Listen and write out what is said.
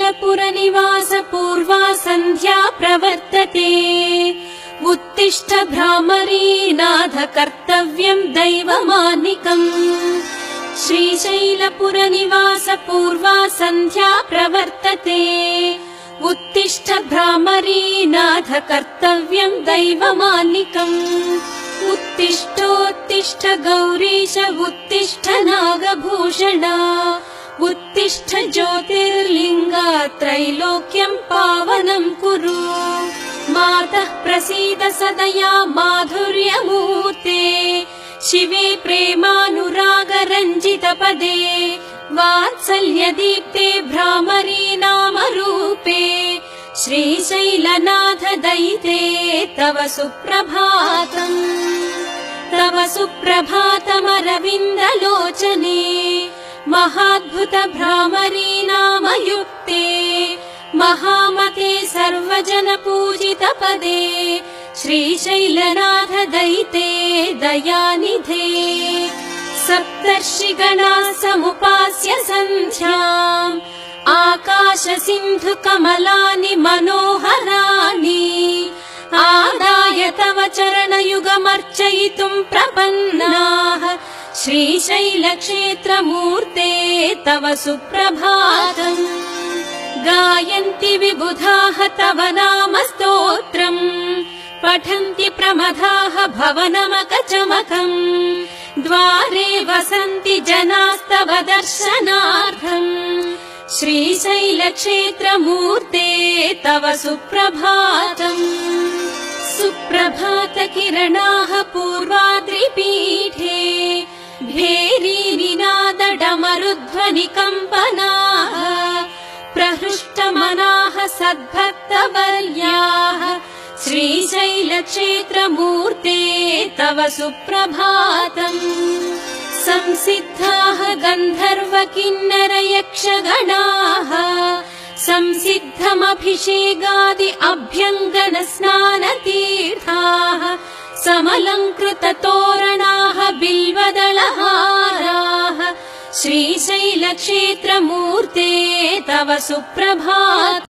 श्रीशैलपुरनिवास पूर्वा सन्ध्या प्रवर्तते। उत्तिष्ठ भ्रामरीनाथ कर्तव्यं दैवमानिकम्। श्रीशैलपुरनिवास पूर्वा सन्ध्या प्रवर्तते। उत्तिष्ठ भ्रामरीनाथ कर्तव्यं दैवमानिकम्। उत्तिष्ठोत्तिष्ठ गौरीश उत्तिष्ठ नागभूषण। उत्तिष्ठ ज्योतिर्लिङ्गा त्रैलोक्यं पावनं कुरु। मातः प्रसीद सदया माधुर्यमूर्ते। शिवे प्रेमानुरागरञ्जितपदे। वात्सल्यदीप्ते भ्रामरी नामरूपे। श्रीशैलनाथ दयिते तव सुप्रभातम्। तव सुप्रभातमरविन्दलोचने। महाद्भुत भ्रामरी नामयुक्ते। महामते सर्वजन पूजित पदे। श्रीशैलनाथ दयिते दयानिधे। सप्तर्षिगणाः समुपास्य सन्ध्याम्। आकाश सिन्धु कमलानि मनोहराणि। आदाय तव चरणयुगमर्चयितुम् प्रपन्नाः। श्रीशैलक्षेत्रमूर्ते तव सुप्रभातम्। गायन्ति विबुधाः तव नाम स्तोत्रम्। पठन्ति प्रमदाः भवनमकचमकम्। द्वारे वसन्ति जनास्तव दर्शनार्थम्। श्रीशैलक्षेत्रमूर्ते तव सुप्रभातम्। सुप्रभातकिरणाः पूर्वाद्रिपीठे। भेरीनिनादडमरुध्वनिकम्पनाः। प्रहृष्टमनाः सद्भक्तवर्याः। श्रीशैलक्षेत्रमूर्ते तव सुप्रभातम्। संसिद्धाः गन्धर्व किन्नर यक्षगणाः। संसिद्धमभिषेकादि अभ्यङ्गन स्नानतीर्थाः। समलङ्कृत तोरणाः बिल्वदलहाराः। श्रीशैलक्षेत्रमूर्ते तव सुप्रभातम्।